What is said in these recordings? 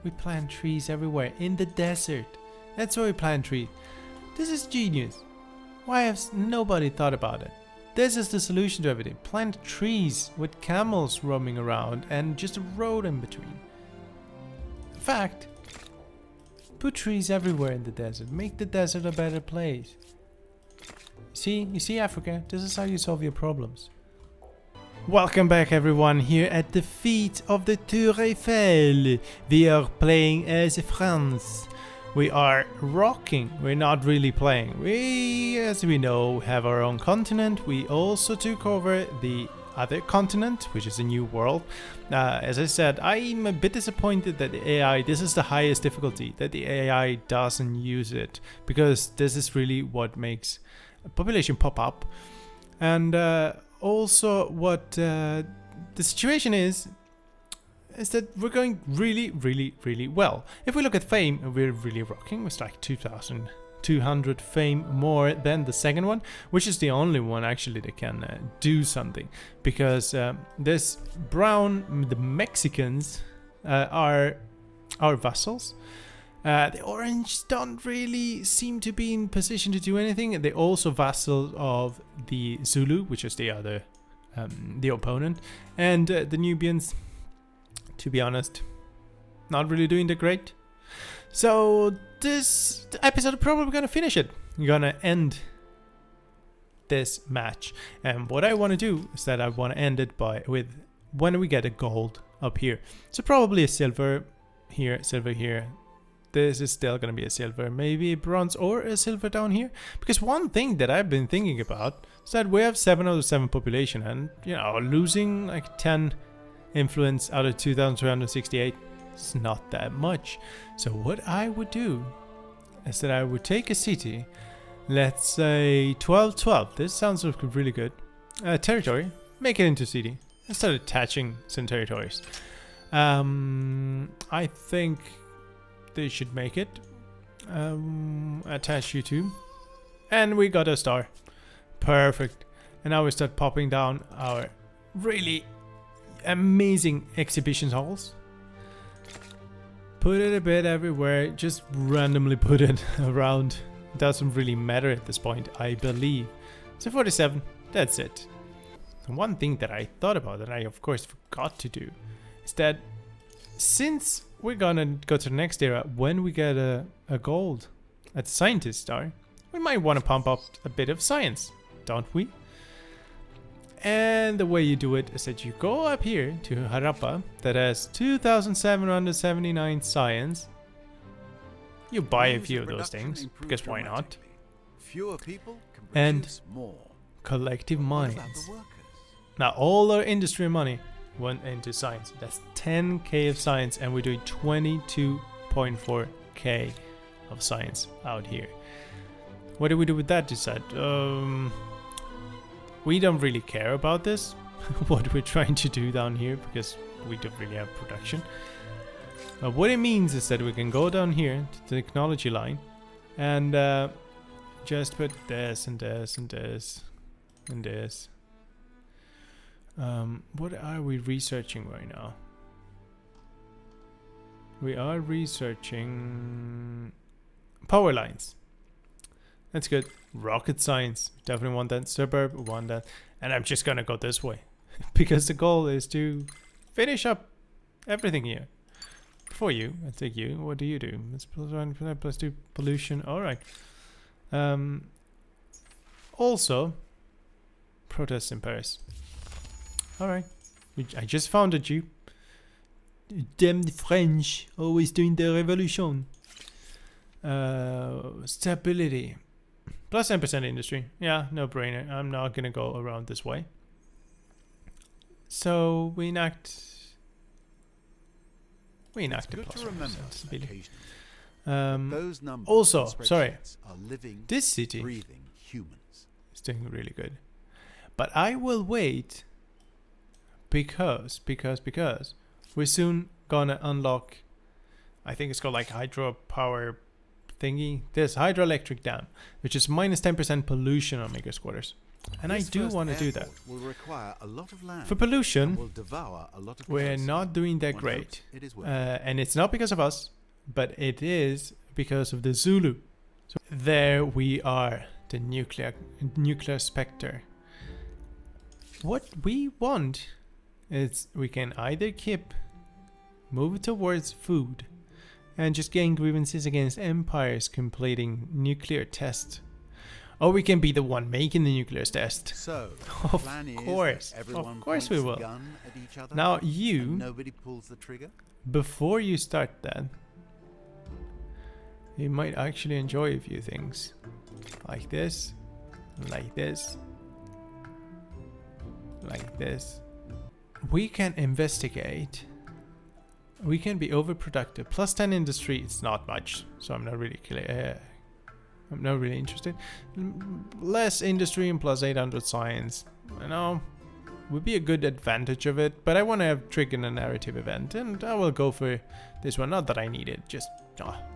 We plant trees everywhere in the desert. That's why we plant trees. This is genius. Why has nobody thought about it? This is the solution to everything. Plant trees with camels roaming around and just a road in between. Fact. Put trees everywhere in the desert. Make the desert a better place. You see Africa? This is how you solve your problems. Welcome back everyone, here at the feet of the Tour Eiffel. We are playing as France. We are rocking, we're not really playing. We, as we know, have our own continent. We also took over the other continent, which is a new world. As I said, I'm a bit disappointed that the AI, this is the highest difficulty, that the AI doesn't use it. Because this is really what makes a population pop up. And also what the situation is that we're going really well. If we look at fame, we're really rocking. It's like 2,200 fame more than the second one, which is the only one actually that can do something, because this brown, the Mexicans are our vassals. The orange don't really seem to be in position to do anything. They're also vassals of the Zulu, which is the other, the opponent. And the Nubians, to be honest, not really doing that great. So this episode is probably gonna finish it. We're gonna end this match. And what I want to do is that I want to end it with when we get a gold up here. So probably a silver here, silver here. This is still going to be a silver, maybe a bronze or a silver down here. Because one thing that I've been thinking about is that we have 7 out of 7 population, and you know, losing like 10 influence out of 2,368 is not that much. So what I would do is that I would take a city, let's say 1212. This sounds really good. Territory, make it into city, and start attaching some territories. I think they should make it. Attach you to. And we got a star. Perfect. And now we start popping down our really amazing exhibition halls. Put it a bit everywhere. Just randomly put it around. Doesn't really matter at this point, I believe. So 47. That's it. And one thing that I thought about, that I of course forgot to do, is that since we're gonna go to the next era, when we get a gold at the scientist star, we might want to pump up a bit of science, don't we? And the way you do it is that you go up here to Harappa, that has 2,779 science. You buy a few of those things, because why not? Fewer people can and produce more. Collective What about mines. the workers? Now all our industry money went into science. That's 10k of science, and we're doing 22.4k of science out here. What do we do with that? Decide. We don't really care about this, what we're trying to do down here, because we don't really have production. What it means is that we can go down here to the technology line and just put this and this and this and this. What are we researching right now? We are researching power lines. That's good. Rocket science. Definitely want that. Suburb, want that. And I'm just gonna go this way. Because the goal is to finish up everything here. For you, I take you. What do you do? Let's plus 2 pollution. Alright. Also, protests in Paris. Alright. I just founded you. Damn the French. Always doing the revolution. Stability. Plus 10% industry. Yeah, no brainer. I'm not gonna go around this way. So we enact the plus 10% stability. Those numbers Also, and sorry. spreadsheets are living, This city breathing humans. is doing really good. But I will wait because we're soon gonna unlock, I think it's called like hydropower thingy, this hydroelectric dam, which is minus 10% pollution on mega squatters. And I This do first want to do that. airport will require a lot of land For and pollution, will devour a lot of we're kerosene. not doing that One great. hopes it is worth it. And it's not because of us, but it is because of the Zulu. So there we are, the nuclear spectre. What we want is we can either keep move towards food and just gain grievances against empires completing nuclear tests. Or we can be the one making the nuclear test. So, Of plan is that course. everyone Of course we points will. the gun at each other Now and you, nobody pulls the trigger. before you start that, you might actually enjoy a few things. Like this. Like this. Like this. We can investigate. We can be overproductive. Plus 10 industry, it's not much, so I'm not really I'm not really interested. Less industry and plus 800 science, you know, would be a good advantage of it. But I want to have trigger a narrative event, and I will go for this one. Not that I need it, just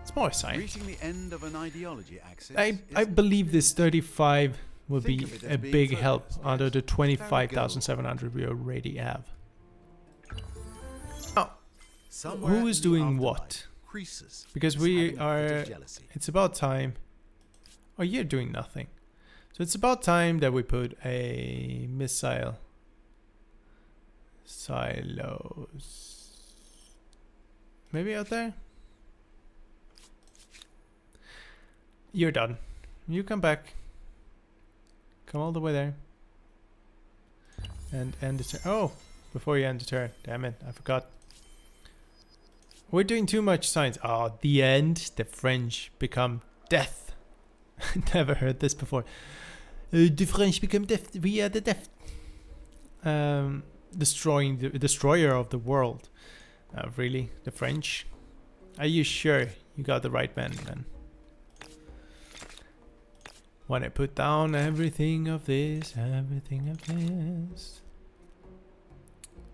it's more science. Reaching the end of an ideology axis. I believe this 35 will Think be of it as a being big focused, help yes. under the Very 25,700 we already have. Now, Somewhere who is in the doing afterlife, what? Croesus Because is we having a fit of are. jealousy. It's about time. Oh, you're doing nothing. So it's about time that we put a missile silos. Maybe out there? You're done. You come back. Come all the way there. And end the turn. Oh, before you end the turn. Damn it, I forgot. We're doing too much science. Oh, the end. The French become death. Never heard this before. The French become death. We are the death. Destroying the destroyer of the world. Really? The French? Are you sure you got the right man, then? When I put down everything of this,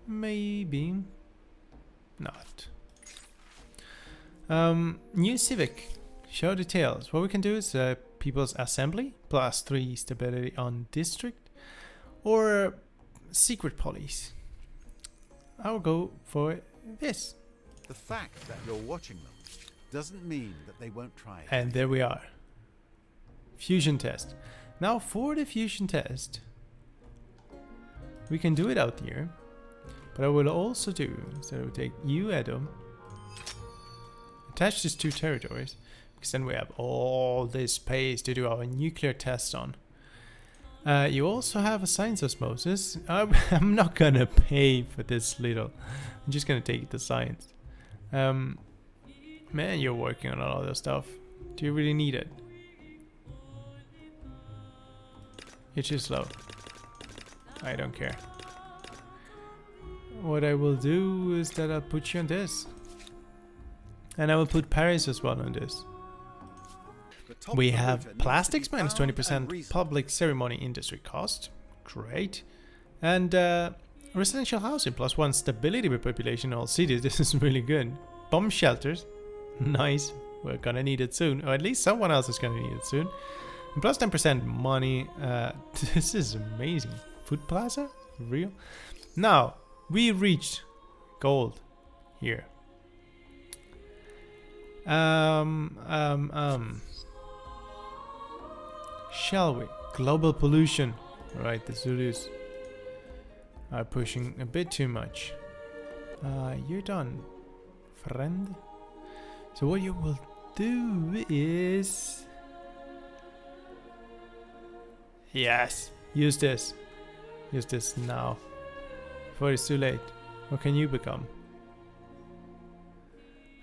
maybe not. New Civic. Show details. What we can do is People's Assembly, +3 stability on district, or secret police. I'll go for this. The fact that you're watching them doesn't mean that they won't try it. And there we are. Fusion test. Now for the fusion test, we can do it out here, but I will also do, so we'll take you, Edo, attach these two territories, because then we have all this space to do our nuclear test on. You also have a science osmosis. I'm not gonna pay for this little. I'm just gonna take the science. Man, you're working on all this stuff. Do you really need it? You're too slow. I don't care. What I will do is that I'll put you on this. And I will put Paris as well on this. We have plastics minus 20% public ceremony industry cost. Great. And residential housing +1 stability with population in all cities. This is really good. Bomb shelters. Nice. We're gonna need it soon. Or at least someone else is gonna need it soon. And +10% money. This is amazing. Food plaza? Real? Now, we reached gold here. Shall we? Global pollution. Alright, the Zulus are pushing a bit too much. You're done, friend. So what you will do is... Yes! Use this. Use this now. Before it's too late. What can you become?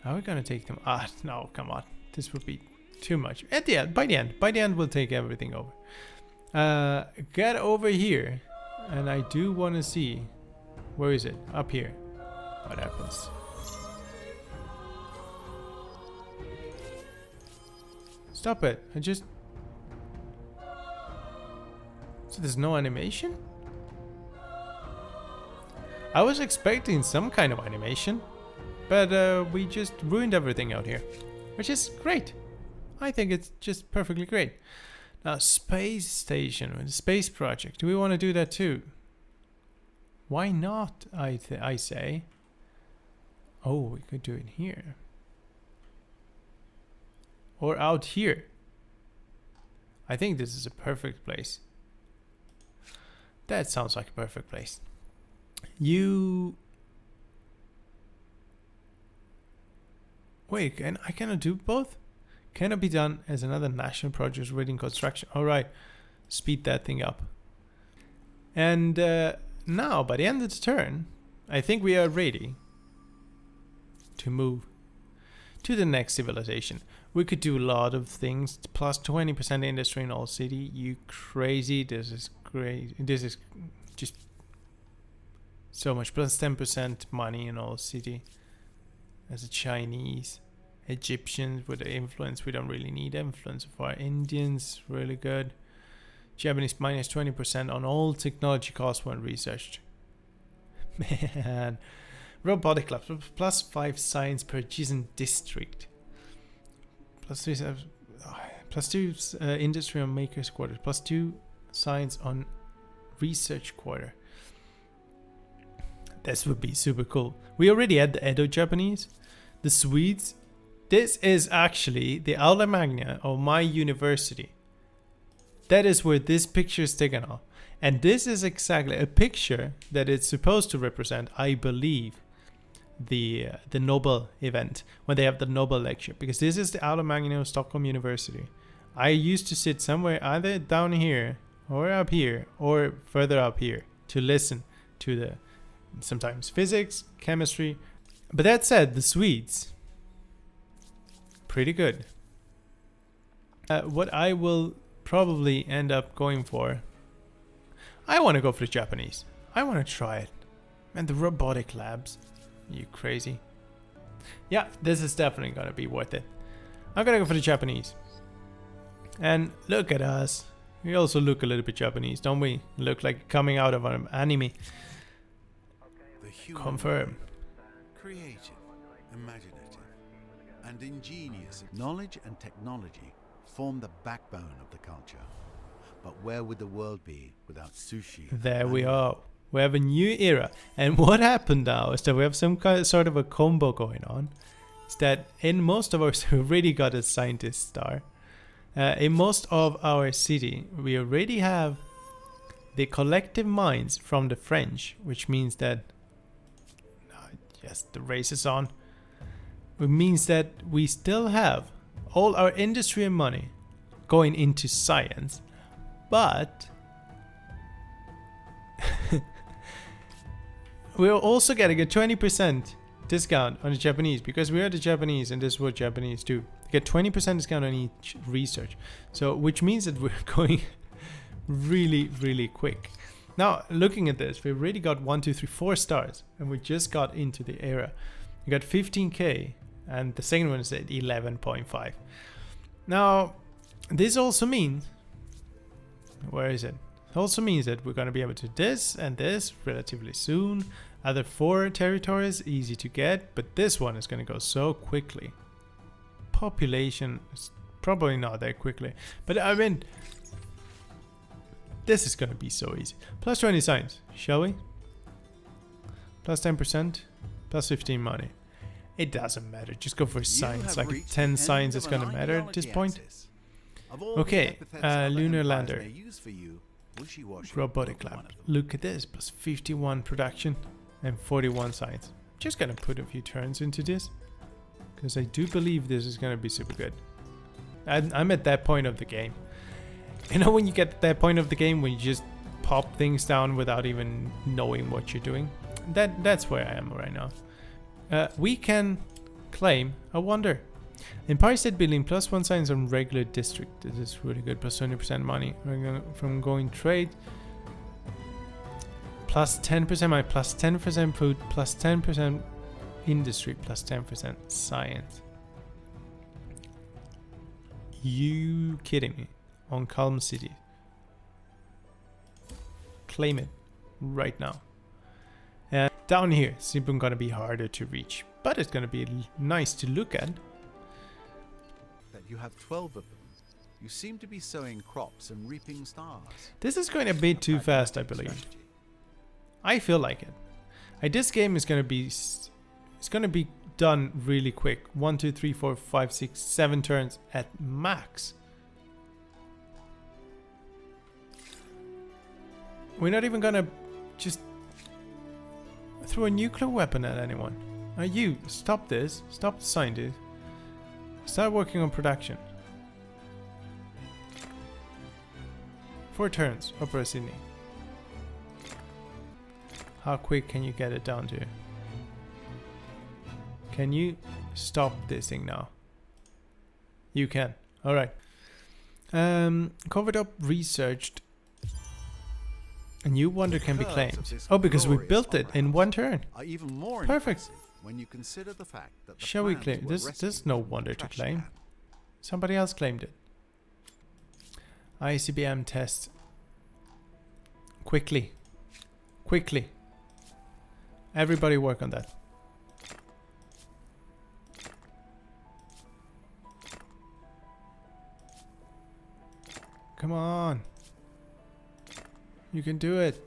Are we gonna take them? No, come on. This would be too much. At the end, by the end, we'll take everything over. Get over here. And I do want to see. Where is it? Up here. What happens? Stop it. So there's no animation? I was expecting some kind of animation. But we just ruined everything out here. Which is great. I think it's just perfectly great. Now, space station, the space project. Do we want to do that too? Why not, I say. Oh, we could do it here. Or out here. I think this is a perfect place. That sounds like a perfect place. Wait, I cannot do both? Cannot be done as another national project within construction. Alright, speed that thing up. And now, by the end of the turn, I think we are ready to move to the next civilization. We could do a lot of things. Plus 20% industry in all city. You crazy. This is great. This is just so much. Plus 10% money in all city. As a Chinese. Egyptians with the influence. We don't really need influence. For Indians, really good. Japanese minus 20% on all technology costs when researched. Man. Robotic labs. Plus 5 science per adjacent district. Plus 2 industry on makers quarter. Plus 2 science on research quarter. This would be super cool. We already had the Edo Japanese. The Swedes. This is actually the aula magna of my university. That is where this picture is taken off. And this is exactly a picture that it's supposed to represent, I believe, the Nobel event, when they have the Nobel lecture, because this is the aula magna of Stockholm University. I used to sit somewhere either down here or up here or further up here to listen to the sometimes physics, chemistry. But that said, the Swedes, pretty good. What I will probably end up going for, I want to go for the Japanese. I want to try it. And the robotic labs. You crazy? Yeah, this is definitely gonna be worth it. I'm gonna go for the Japanese. And look at us. We also look a little bit Japanese, don't we? Look like coming out of an anime. Confirm. Creative, imaginative, and ingenious. Knowledge and technology form the backbone of the culture. But where would the world be without sushi? There we are. We have a new era. And what happened now is that we have some sort of a combo going on. Is that in most of our... we already got a scientist star. In most of our city, we already have the collective minds from the French. Which means that... yes, the race is on. It means that we still have all our industry and money going into science. But... we're also getting a 20% discount on the Japanese because we are the Japanese and this is what Japanese do. You get 20% discount on each research. So, which means that we're going really, really quick. Now, looking at this, we already got 1, 2, 3, 4 stars and we just got into the era. You got 15k and the second one is at 11.5. Now, this also means, where is it? Also means that we're going to be able to do this and this relatively soon. Other 4 territories, easy to get, but this one is going to go so quickly. Population is probably not that quickly, but I mean, this is going to be so easy. Plus 20 science, shall we? Plus 10%, plus 15 money. It doesn't matter, just go for science. Like 10 science is going to matter at this point. Okay, lunar lander. Robotic lab. Look at this, plus 51 production and 41 science. Just gonna put a few turns into this because I do believe this is gonna be super good. I'm at that point of the game. You know when you get to that point of the game when you just pop things down without even knowing what you're doing? That's where I am right now. We can claim a wonder. Empire State Building, plus 1 science on regular district. This is really good. Plus 20% money from going trade. Plus 10% money, plus 10% food, plus 10% industry, plus 10% science. You kidding me? On Calm City. Claim it right now. And down here, it's even gonna be harder to reach, but it's gonna be nice to look at. You have 12 of them. You seem to be sowing crops and reaping stars. This is going a bit too fast, I believe. Strategy. I feel like it. This game is gonna be done really quick. 1, 2, 3, 4, 5, 6, 7 turns at max. We're not even gonna just throw a nuclear weapon at anyone. You stop this. Stop the scientist. Start working on production. 4 turns, Opera Sydney. How quick can you get it down to? Can you stop this thing now? You can. Alright. Covered up, researched. A new wonder can be claimed. Oh, because we built it in 1 turn. Are even more Perfect. when you consider the fact that the Shall we plans claim? were There's rescued no from wonder the to trash claim. can. Somebody else claimed it. ICBM test. Quickly. Quickly. Everybody work on that. Come on. You can do it.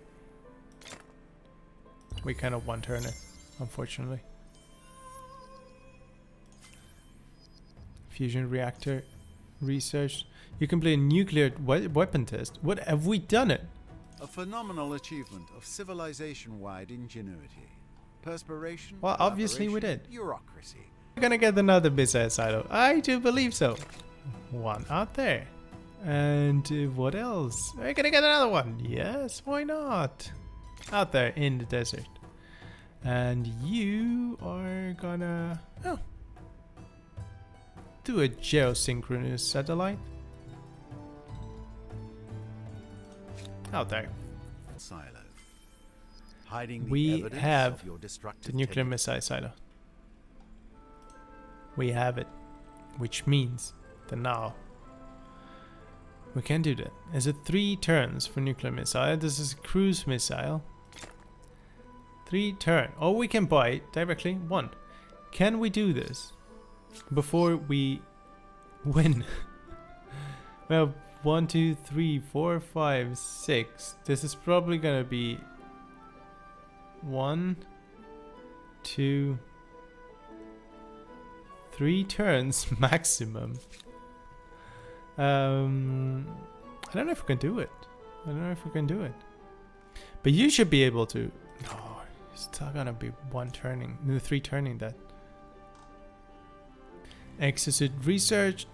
We cannot one turn it, unfortunately. Fusion reactor research. You complete a nuclear weapon test. What have we done it? A phenomenal achievement of civilization-wide ingenuity. Perspiration. Well, obviously we collaboration, did. Bureaucracy. We're gonna get another missile silo. I do believe so. One out there. And what else? We're gonna get another one. Yes, why not? Out there in the desert. And you are gonna do a geosynchronous satellite. Out there. Silo. Hiding the We evidence have of your destructive the nuclear tendencies. missile silo. We have it. Which means that now we can do that. Is it 3 turns for nuclear missile? This is a cruise missile. 3 turn. Or we can buy it directly. 1. Can we do this before we win? Well, 1, 2, 3, 4, 5, 6. This is probably gonna be 1, 2, 3 turns maximum. I don't know if we can do it. But you should be able to. No, it's still gonna be 1 turning. No, 3 turning that. Execute research.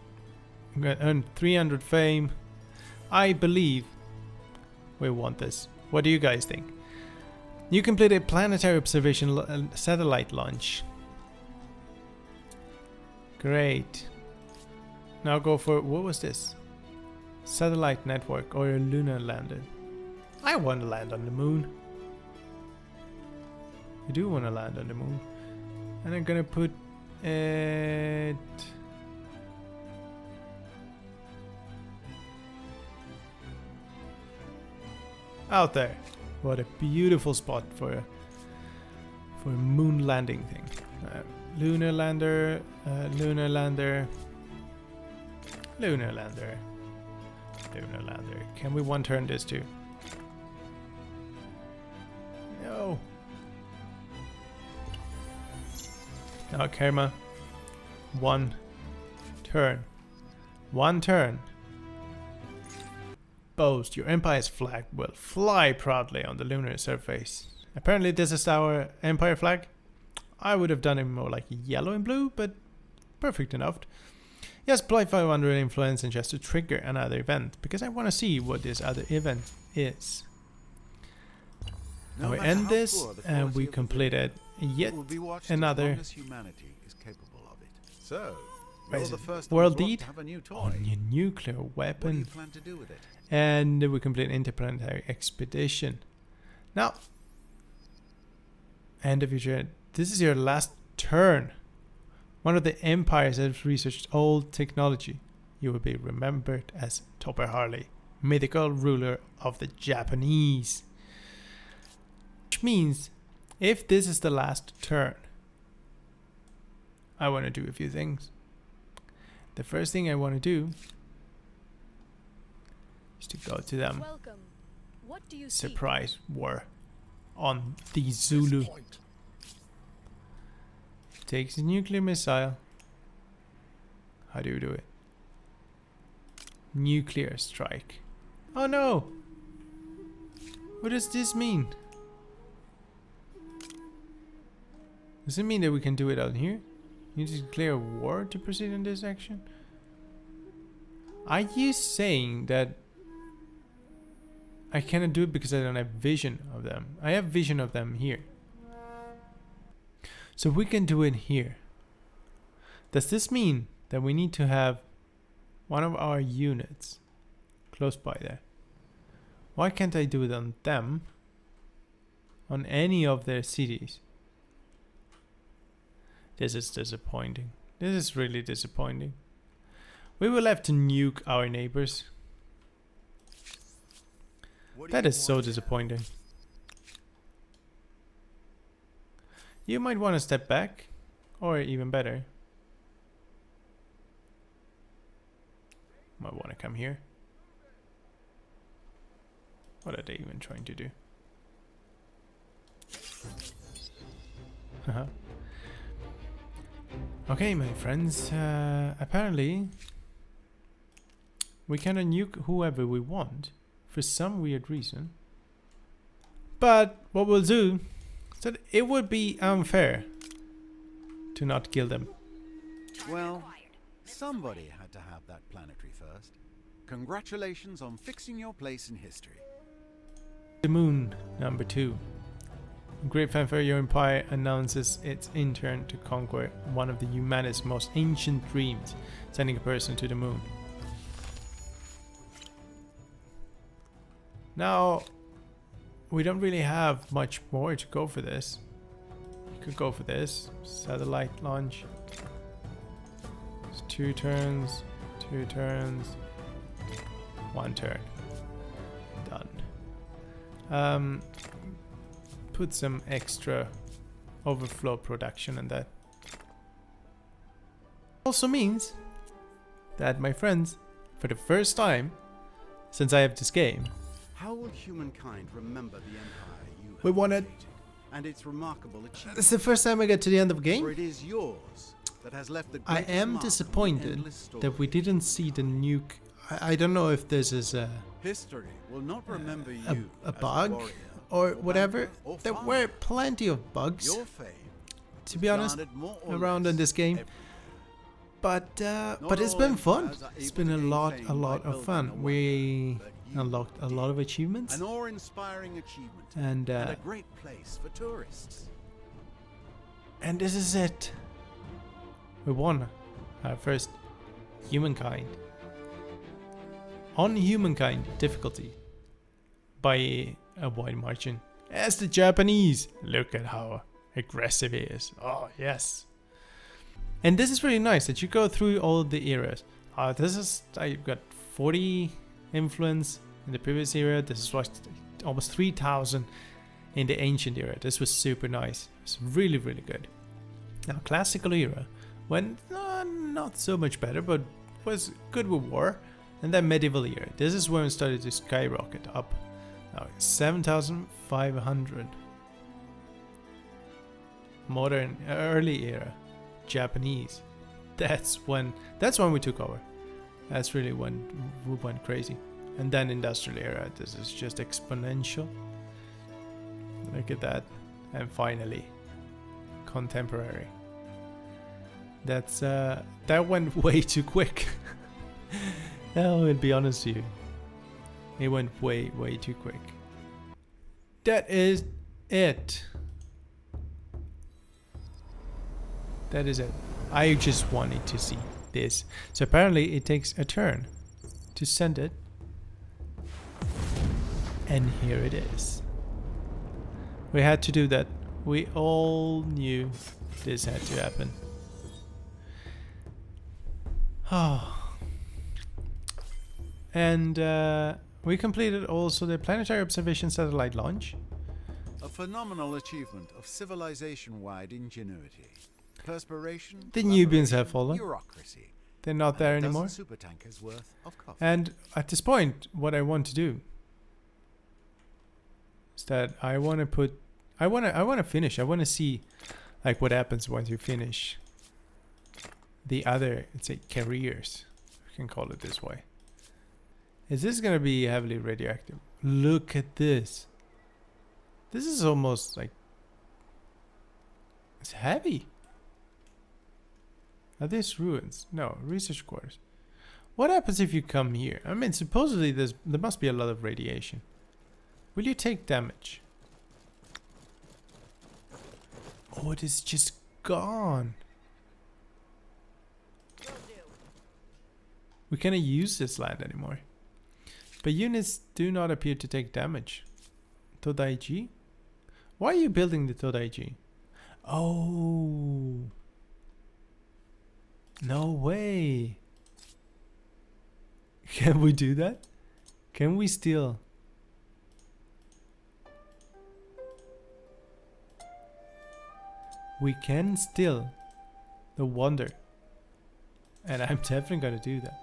I'm gonna earn 300 fame. I believe we want this. What do you guys think? You completed planetary observation satellite launch. Great. Now go for, what was this? Satellite network or a lunar lander. I want to land on the moon. I do want to land on the moon. And I'm gonna put it out there. What a beautiful spot for a moon landing thing. Lunar lander, lunar lander, lunar lander, lunar lander. Can we 1 turn this too? No. Now, Karma. 1 turn. 1 turn. Boast, your empire's flag will fly proudly on the lunar surface. Apparently this is our empire flag. I would have done it more like yellow and blue, but perfect enough. Yes, apply 500 influence and just to trigger another event, because I want to see what this other event is. Now we end this and we completed yet another Humanity is capable of it. So, What you're is the it? first World on the block deed to have a new toy. on your nuclear What do you weapon. plan to do with it? And we complete an interplanetary expedition. Now, end of your journey. This is your last turn. One of the empires that has researched old technology. You will be remembered as Topper Harley, mythical ruler of the Japanese. Which means, if this is the last turn, I want to do a few things. The first thing I want to do Just to go to them. Welcome. What do you seek? Surprise war on the Zulu. Takes a nuclear missile. How do you do it? Nuclear strike. Oh no! What does this mean? Does it mean that we can do it out here? You need to declare war to proceed in this action? Are you saying that I cannot do it because I don't have vision of them? I have vision of them here. So we can do it here. Does this mean that we need to have one of our units close by there? Why can't I do it on them? On any of their cities? This is disappointing. This is really disappointing. We will have to nuke our neighbors. That is so disappointing. You might want to step back, or even better, might want to come here. What are they even trying to do? Okay, my friends, apparently we can nuke whoever we want for some weird reason. But what we'll do is that it would be unfair to not kill them. Well, somebody had to have that planetary first. Congratulations on fixing your place in history. The moon, number 2. Great fanfare, your empire announces its intent to conquer one of the humanity's most ancient dreams, sending a person to the moon. Now, we don't really have much more to go for this. You could go for this. Satellite launch. It's 2 turns, 2 turns, 1 turn. Done. Put some extra overflow production in that. Also means that, my friends, for the first time since I have this game, how will humankind remember the empire you we have wanted created and its remarkable achievement? it's the first time I get to the end of the For game. it is yours that has left the I greatest am mark on the disappointed endless story. that we didn't see the nuke. I don't know if this is History will not remember you a as bug warrior, or whatever. banker, or There farmer. were plenty of bugs, Your fame to be honest, garnered more or around less in this game. every- But it's all been fun. empires are It's able been to a gain lot fame by of building a fun. wonder, We but you unlocked a lot of achievements, An awe-inspiring achievement and a great place for tourists. and this is it. We won our first Humankind on Humankind difficulty by a wide margin. As the Japanese, look at how aggressive he is. Oh yes. And this is really nice that you go through all the eras. I've got 40 influence in the previous era. This is what almost 3,000 in the ancient era. This was super nice. It's really, really good. Now, classical era went not so much better, but was good with war. And then medieval era. This is when it started to skyrocket up. Now 7,500. Modern, early era, Japanese. That's when we took over. That's really when we went crazy. And then industrial era. This is just exponential. Look at that. And finally, contemporary. That's that went way too quick. I'll be honest with you. It went way too quick. That is it. That is it. I just wanted to see this. So apparently it takes a turn to send it. And here it is. We had to do that. We all knew this had to happen. And we completed also the planetary observation satellite launch. A phenomenal achievement of civilization-wide ingenuity. Perspiration, The Nubians have collaboration, fallen. bureaucracy, They're not there anymore. Super tankers worth of coffee. And at this point, what I want to do is that I want to finish. I want to see like what happens once you finish the other, let's say, careers. We can call it this way. Is this going to be heavily radioactive? Look at this. This is almost like, it's heavy. Are these ruins? No, research quarters. What happens if you come here? I mean, supposedly there must be a lot of radiation. Will you take damage? Oh, it is just gone. We cannot use this land anymore. But units do not appear to take damage. Todaiji? Why are you building the Todaiji? Oh. No way. Can we do that? Can we steal? We can steal the wonder. And I'm definitely gonna do that.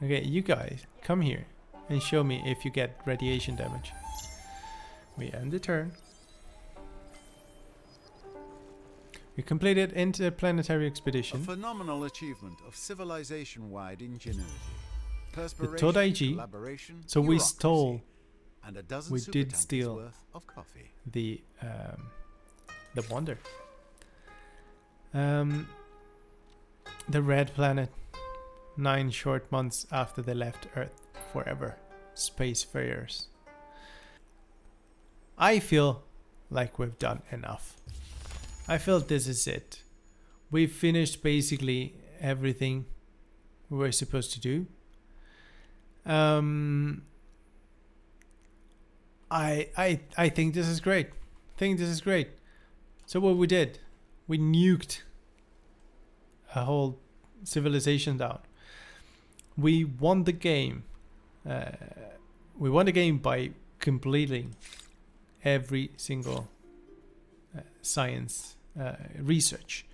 Okay, you guys, come here and show me if you get radiation damage. We end the turn. We completed interplanetary A expedition. phenomenal achievement of civilization-wide ingenuity. The Perspiration, Todaiji. collaboration, So we bureaucracy, stole and a dozen we did supertankers steal worth of coffee. the wonder. The red planet. 9 short months after they left Earth forever. Spacefarers. I feel like we've done enough. I feel this is it. We've finished basically everything we were supposed to do. I think this is great. So what we did, we nuked a whole civilization down. We won the game. We won the game by completing every single science research.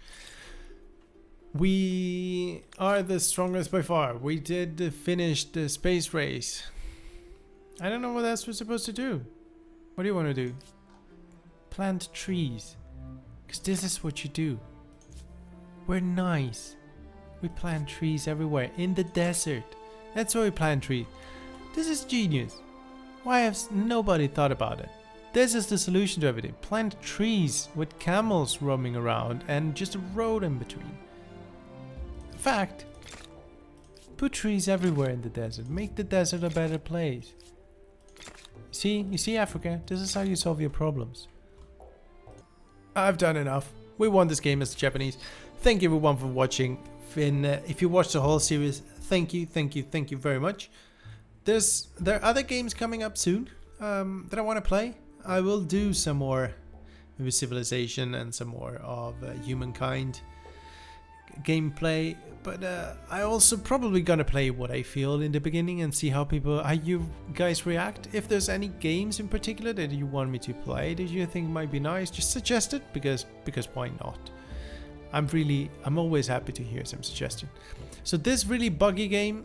We are the strongest by far. We did finish the space race. I don't know what else we're supposed to do. What do you want to do? Plant trees. Because this is what you do. We're nice. We plant trees everywhere in the desert. That's why we plant trees. This is genius. Why has nobody thought about it? This is the solution to everything. Plant trees with camels roaming around and just a road in between. Fact. Put trees everywhere in the desert. Make the desert a better place. You see Africa? This is how you solve your problems. I've done enough. We won this game as the Japanese. Thank you everyone for watching. If you watched the whole series, thank you very much. There are other games coming up soon that I want to play. I will do some more maybe Civilization and some more of Humankind gameplay, but I also probably gonna play what I feel in the beginning and see how you guys react. If there's any games in particular that you want me to play that you think might be nice, just suggest it, because why not? I'm always happy to hear some suggestion. So this really buggy game,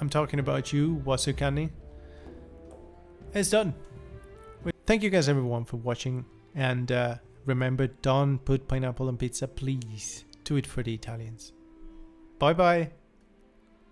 I'm talking about you, Wasukani, it's done. Thank you guys everyone for watching, and remember, don't put pineapple on pizza, please. Do it for the Italians. Bye bye.